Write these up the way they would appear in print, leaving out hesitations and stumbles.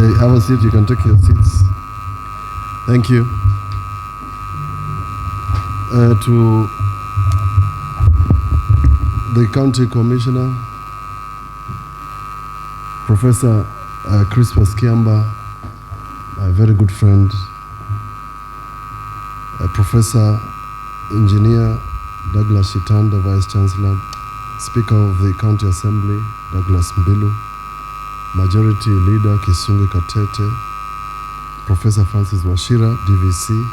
Hey, have a seat. You can take your seats. Thank you. To the County Commissioner, Professor Crispus Kiamba, my very good friend, Professor Engineer Douglas Shitanda, Vice Chancellor, Speaker of the County Assembly, Douglas Mbilu, Majority Leader Kisungi Katete, Professor Francis Washira, DVC,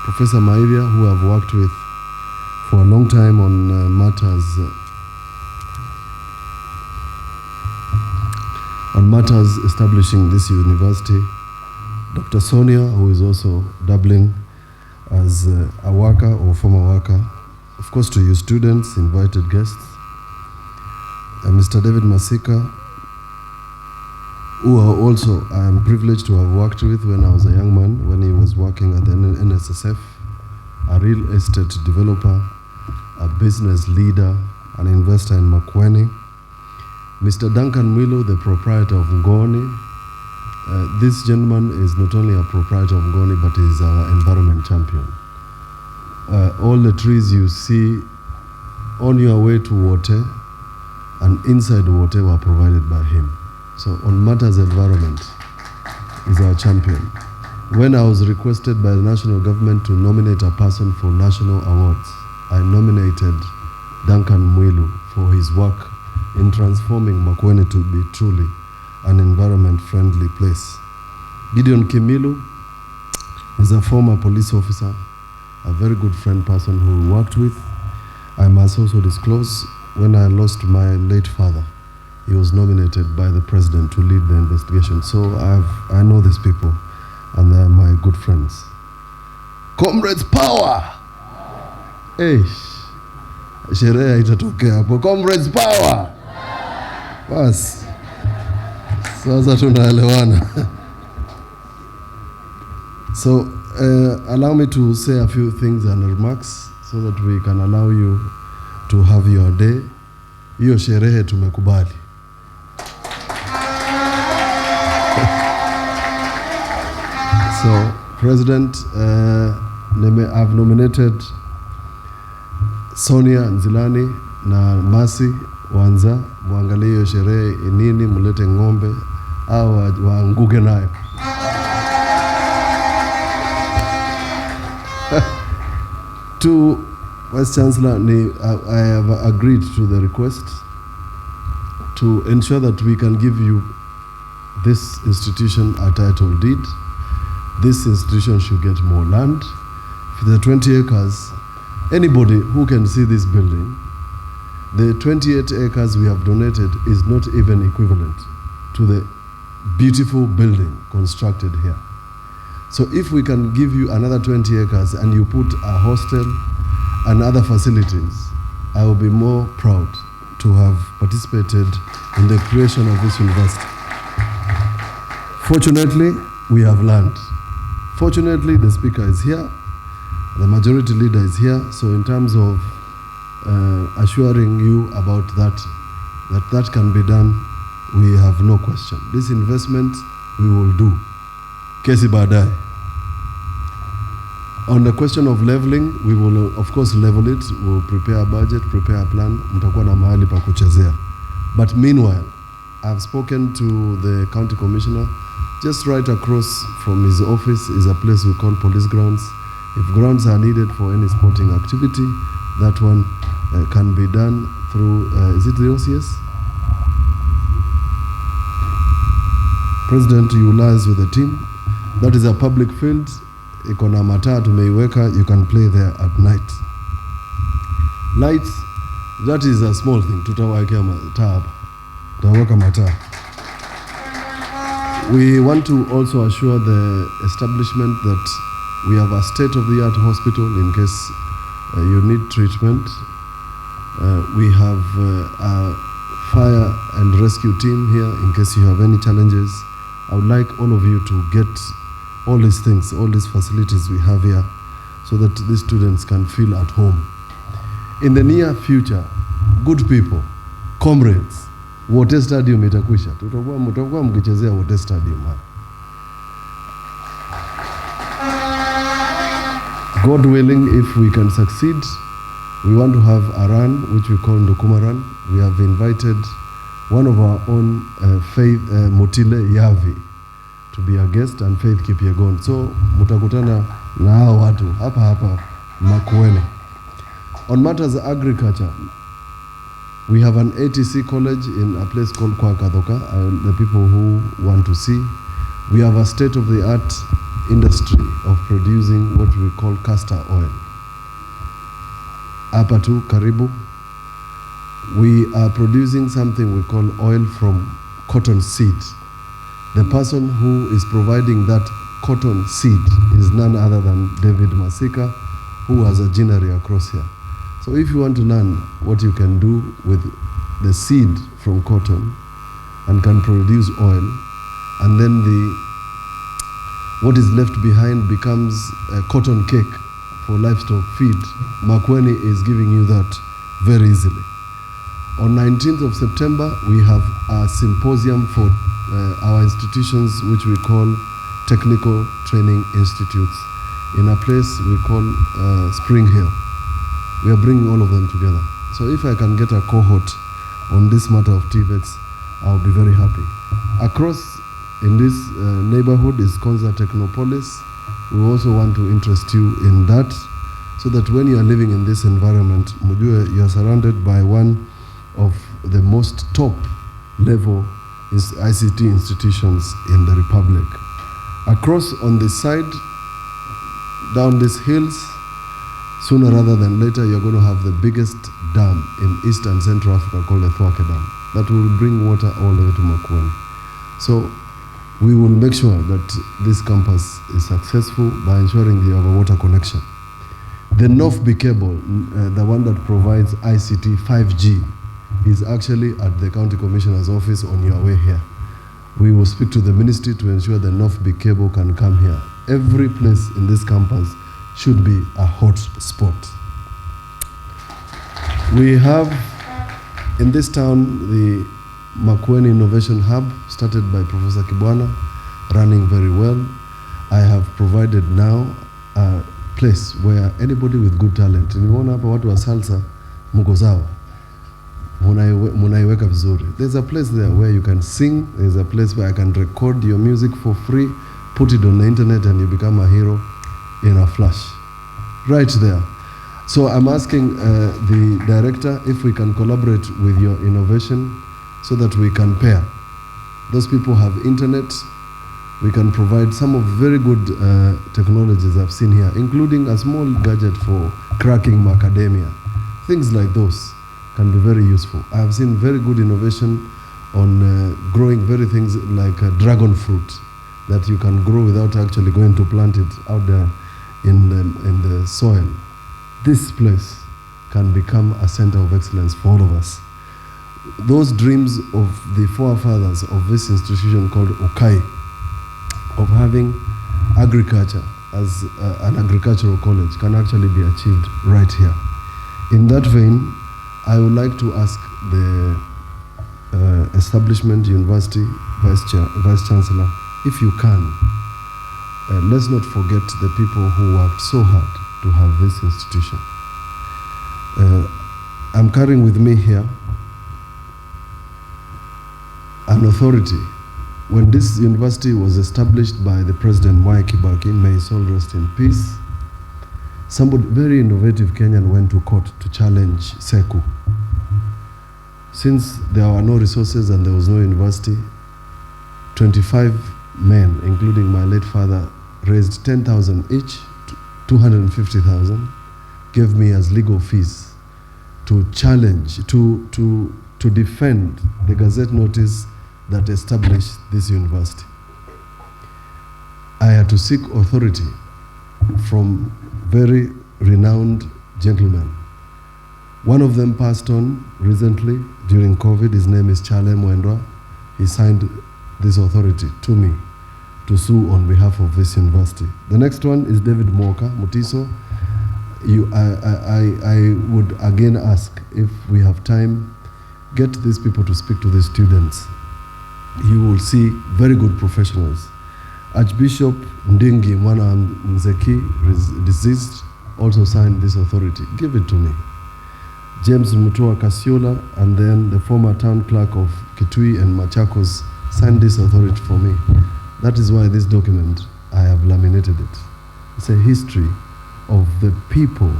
Professor Mairia, who I've worked with for a long time on matters establishing this university, Dr. Sonia, who is also doubling as a worker or former worker, of course to you students, invited guests, Mr. David Masika, who also I am privileged to have worked with when I was a young man, when he was working at the NSSF, a real estate developer, a business leader, an investor in Makueni. Mr. Duncan Milo, the proprietor of Ngoni. This gentleman is not only a proprietor of Ngoni, but is our environment champion. All the trees you see on your way to Wote and inside Wote were provided by him. So on matters environment, is our champion. When I was requested by the national government to nominate a person for national awards, I nominated Duncan Mwilu for his work in transforming Makueni to be truly an environment-friendly place. Gideon Kimilu is a former police officer, a very good friend person who worked with. I must also disclose, when I lost my late father, he was nominated by the president to lead the investigation. So I know these people, and they are my good friends. Comrades power! Hey, sherehe itatokea hapo. Comrades power! Bas. Sasa tunaelewana. So allow me to say a few things and remarks so that we can allow you to have your day. Hiyo sherehe tumekubali. So, President, I've nominated Sonia Nzilani na Masi Wanza, muangalie hiyo sherehe nini, mulete ng'ombe au waanguke nayo. To Vice Chancellor, I have agreed to the request to ensure that we can give you this institution a title deed. This institution should get more land. For the 20 acres, anybody who can see this building, the 28 acres we have donated is not even equivalent to the beautiful building constructed here. So if we can give you another 20 acres and you put a hostel and other facilities, I will be more proud to have participated in the creation of this university. Fortunately, we have land. Fortunately, the speaker is here, the majority leader is here, so in terms of assuring you about that can be done, we have no question. This investment we will do. Kesi baadaye. On the question of leveling, we will of course level it. We will prepare a budget, prepare a plan. Mtakuwa na mahali pa kuchezea. But meanwhile, I've spoken to the county commissioner. Just right across from his office is a place we call police grounds. If grounds are needed for any sporting activity, that one can be done through, is it the OCS? President, you liaise with the team. That is a public field. Iko na mataa tumeiweka, you can play there at night. Lights, that is a small thing. Tutawekea mataa hapa. Tutaweka mataa. We want to also assure the establishment that we have a state-of-the-art hospital in case you need treatment. We have a fire and rescue team here in case you have any challenges. I would like all of you to get all these things, all these facilities we have here, so that these students can feel at home. In the near future, good people, comrades, Wote Stadium itakwisha. Mtakuwa mkichezea Wote Stadium hapa. God willing, if we can succeed, we want to have a run, which we call Ndukuma Run. We have invited one of our own Faith Mutile Yavi to be a guest, and Faith Kipyegon. So mutakutana na hao watu hapa Makueni. On matters of agriculture, we have an ATC college in a place called Kwa the people who want to see. We have a state-of-the-art industry of producing what we call castor oil. Hapa tu karibu, we are producing something we call oil from cotton seed. The person who is providing that cotton seed is none other than David Masika, who has a ginnery across here. So if you want to learn what you can do with the seed from cotton and can produce oil, and then what is left behind becomes a cotton cake for livestock feed, Makueni is giving you that very easily. On 19th of September, we have a symposium for our institutions, which we call Technical Training Institutes, in a place we call Spring Hill. We are bringing all of them together. So if I can get a cohort on this matter of TVETs, I'll be very happy. Across in this neighborhood is Konza Technopolis. We also want to interest you in that, so that when you are living in this environment, you are surrounded by one of the most top level ICT institutions in the Republic. Across on this side, down these hills, sooner rather than later, you're going to have the biggest dam in East and Central Africa called the Thwake Dam that will bring water all the way to Makueni. So we will make sure that this campus is successful by ensuring you have a water connection. The North-B cable, the one that provides ICT 5G, is actually at the County Commissioner's office on your way here. We will speak to the ministry to ensure the North-B cable can come here. Every place in this campus should be a hot spot. We have in this town the Makueni Innovation Hub, started by Professor Kibwana, running very well. I have provided now a place where anybody with good talent, nimeona hapa watu wa salsa mko sawa, munaiweka vizuri. There's a place there where you can sing. There's a place where I can record your music for free, put it on the internet, and you become a hero in a flash. Right there. So I'm asking the director if we can collaborate with your innovation so that we can pair. Those people have internet. We can provide some of very good technologies I've seen here, including a small gadget for cracking macadamia. Things like those can be very useful. I have seen very good innovation on growing very things like dragon fruit that you can grow without actually going to plant it out there in the soil. This place can become a center of excellence for all of us. Those dreams of the forefathers of this institution called Ukai, of having agriculture as an agricultural college, can actually be achieved right here. In that vein, I would like to ask the establishment university vice chancellor, if you can, let's not forget the people who worked so hard to have this institution. I'm carrying with me here an authority. When this university was established by the President Mwai Kibaki, may his soul rest in peace, somebody very innovative Kenyan went to court to challenge SEKU. Since there were no resources and there was no university, 25 men, including my late father, raised 10,000 each, 250,000, gave me as legal fees to challenge, to defend the Gazette notice that established this university. I had to seek authority from very renowned gentlemen. One of them passed on recently during COVID. His name is Chale Mwendwa. He signed this authority to me to sue on behalf of this university. The next one is David Moka Mutiso. I would again ask, if we have time, get these people to speak to the students. You will see very good professionals. Archbishop Ndingi Mwana Mzeki, deceased, also signed this authority. Give it to me. James Mutua Kasiola, and then the former town clerk of Kitui and Machakos signed this authority for me. That is why this document, I have laminated it. It's a history of the people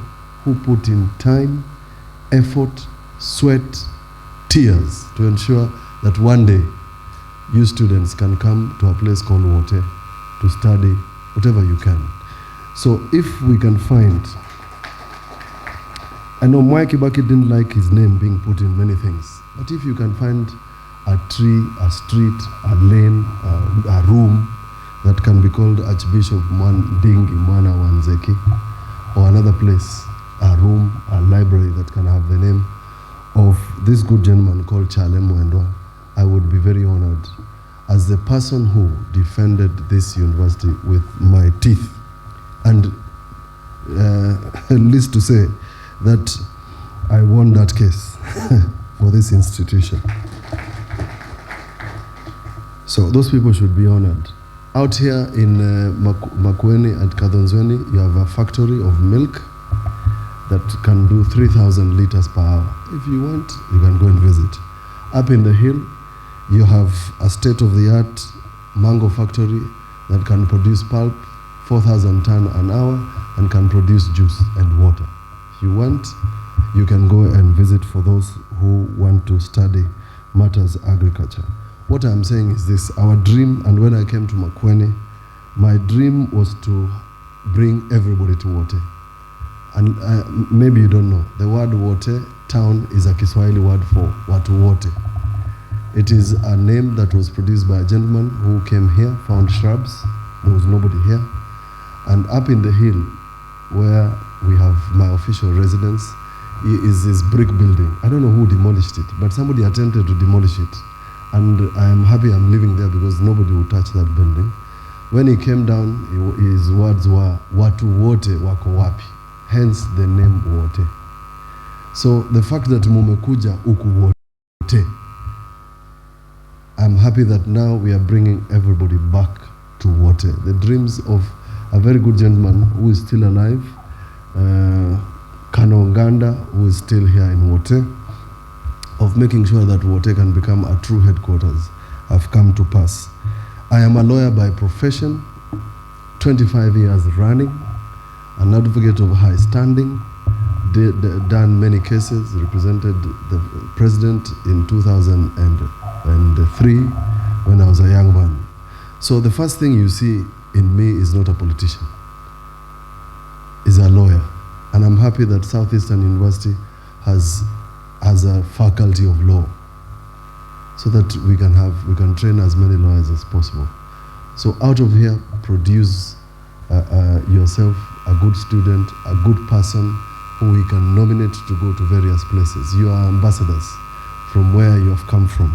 who put in time, effort, sweat, tears to ensure that one day you students can come to a place called Wote to study whatever you can. So if we can find, I know Mwai Kibaki didn't like his name being put in many things, but if you can find a tree, a street, a lane, a room that can be called Archbishop Dingi Mwana Wanzeki, or another place, a room, a library that can have the name of this good gentleman called Chale Mwendwa, I would be very honored as the person who defended this university with my teeth. And least to say that I won that case for this institution. So those people should be honored. Out here in Makueni at Kadhonzweni, you have a factory of milk that can do 3,000 liters per hour. If you want, you can go and visit. Up in the hill, you have a state-of-the-art mango factory that can produce pulp, 4,000 ton an hour, and can produce juice and water. If you want, you can go and visit for those who want to study matters agriculture. What I'm saying is this, our dream, and when I came to Makueni, my dream was to bring everybody to Wote. And maybe you don't know, the word Wote, town, is a Kiswahili word for Watu Wote. It is a name that was produced by a gentleman who came here, found shrubs, there was nobody here. And up in the hill, where we have my official residence, is this brick building. I don't know who demolished it, but somebody attempted to demolish it. And I am happy I'm living there because nobody will touch that building. When he came down, his words were, Watu Wote wako wapi? Hence the name Wote. So the fact that mumekuja uku Wote, I'm happy that now we are bringing everybody back to Wote. The dreams of a very good gentleman who is still alive, Kano Nganda, who is still here in Wote, of making sure that Wote can become a true headquarters, have come to pass. I am a lawyer by profession, 25 years running, an advocate of high standing, done many cases, represented the president in 2003 when I was a young man. So the first thing you see in me is not a politician, is a lawyer. And I'm happy that Southeastern University has a faculty of law so that we can train as many lawyers as possible. So out of here, produce yourself a good student, a good person who we can nominate to go to various places. You are ambassadors from where you have come from.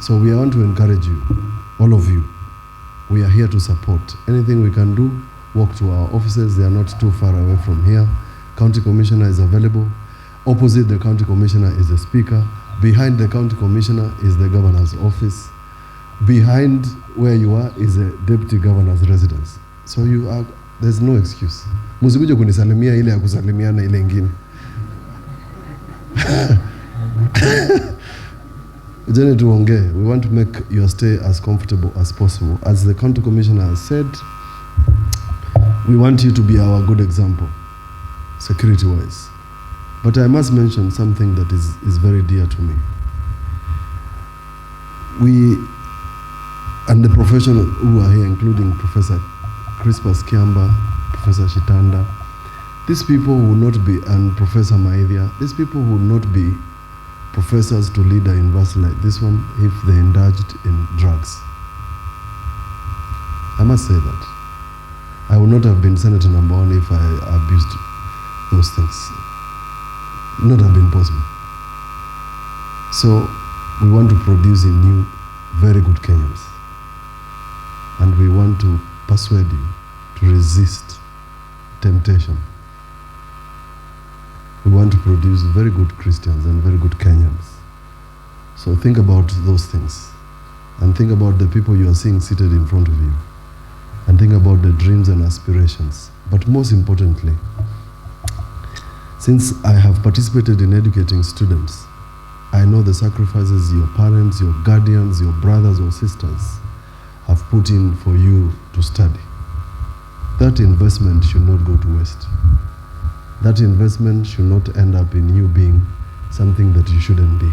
So we want to encourage you, all of you. We are here to support. Anything we can do, walk to our offices. They are not too far away from here. County Commissioner is available. Opposite the County Commissioner is the Speaker. Behind the County Commissioner is the Governor's office. Behind where you are is the Deputy Governor's residence. So you are, there's no excuse. Musikuje kunisalimia ile ya kusalimiana ile ingine. Jene tuongee. We want to make your stay as comfortable as possible. As the County Commissioner has said, we want you to be our good example, security-wise. But I must mention something that is very dear to me. We, and the professionals who are here, including Professor Crispus Kiamba, Professor Shitanda, these people will not be, and Professor Maivia, these people will not be professors to lead a university like this one if they indulged in drugs. I must say that. I would not have been Senator #1 if I abused those things. Not have been possible. So we want to produce in you very good Kenyans. And we want to persuade you to resist temptation. We want to produce very good Christians and very good Kenyans. So think about those things. And think about the people you are seeing seated in front of you. And think about the dreams and aspirations. But most importantly, Since I have participated in educating students, I know the sacrifices your parents, your guardians, your brothers or sisters have put in for you to study. That investment should not go to waste. That investment should not end up in you being something that you shouldn't be.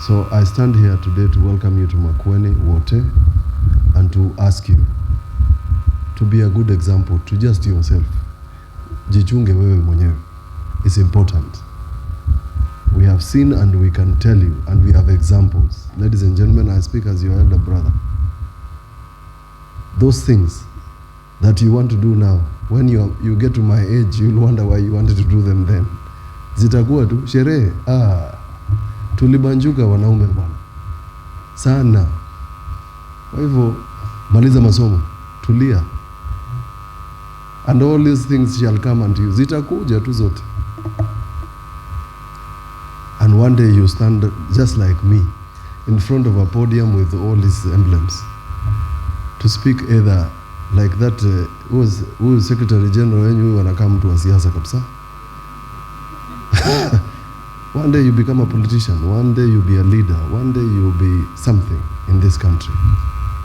So I stand here today to welcome you to Makueni Wote and to ask you to be a good example to just yourself. Jichunge wewe mwenyewe. It's important. We have seen and we can tell you, and we have examples. Ladies and gentlemen, I speak as your elder brother. Those things that you want to do now, when you get to my age, you'll wonder why you wanted to do them then. Zitakuwa tu sherehe. Tulibanjuka wanaume bwana sana. Kwa hivyo maliza masomo, tulia, and all these things shall come unto you. Zitakuja tu zote. And one day you stand just like me in front of a podium with all these emblems to speak, either like that who was Secretary General wenyu wanakaa mtu wa siasa kabisa. One day you become a politician, one day you'll be a leader, one day you'll be something in this country.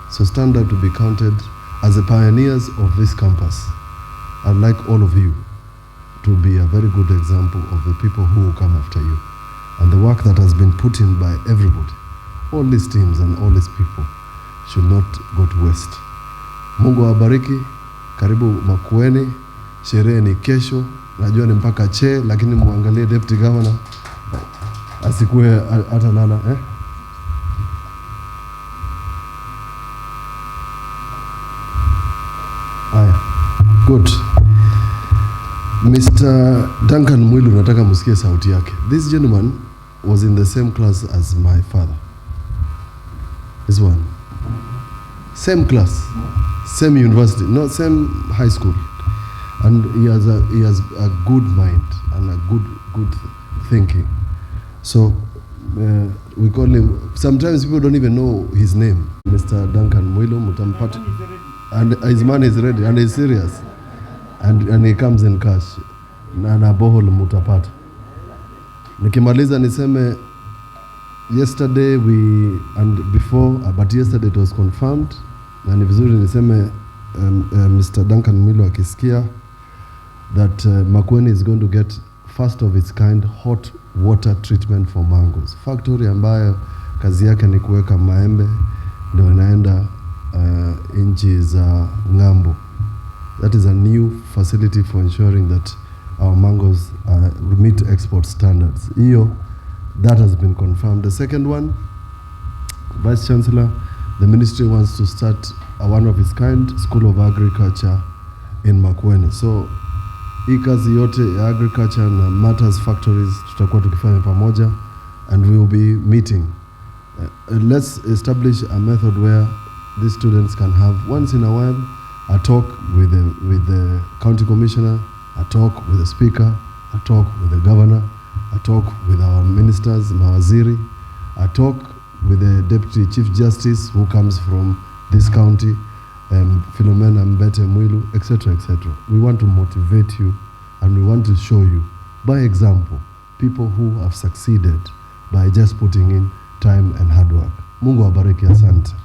So stand up to be counted as the pioneers of this campus. I'd like all of you to be a very good example of the people who will come after you. And the work that has been put in by everybody, all these teams and all these people, should not go to waste. Mungu awabariki. Karibu Makueni. Sherehe ni kesho. Najua ni mpaka che, lakini muangalie Deputy Governor asikue hata lala. Aya. Good. Mr. Duncan Mwilu, nataka musikie sauti yake. This gentleman was in the same class as my father. This one. Same class, same university, not same high school. And he has a good mind and a good thinking. So we call him, sometimes people don't even know his name. Mr. Duncan Mwilu Mutampati. And his man is ready and he's serious. And he comes in cash. Na bohol mutapata. Nikimaliza niseme, yesterday but yesterday it was confirmed. Na ni vizuri niseme Mr. Duncan Mwilu akisikia that Makueni is going to get first of its kind hot water treatment for mangoes. Factory ambayo kazi yake ni kuweka maembe ndio inaenda nchi za ng'ambo. That is a new facility for ensuring that our mangoes meet export standards. That has been confirmed. The second one, Vice Chancellor, the ministry wants to start a one of its kind School of Agriculture in Makueni. So hii kazi yote ya agriculture na matters factories tutakuwa tukifanya pamoja, and we will be meeting. Let's establish a method where these students can have once in a while a talk with the county commissioner, a talk with the speaker, a talk with the governor, a talk with our ministers, mawaziri, a talk with the deputy chief justice who comes from this county, Philomena Mbete Mwilu, etc., etc. We want to motivate you, and we want to show you, by example, people who have succeeded by just putting in time and hard work. Mungu awabariki, asante.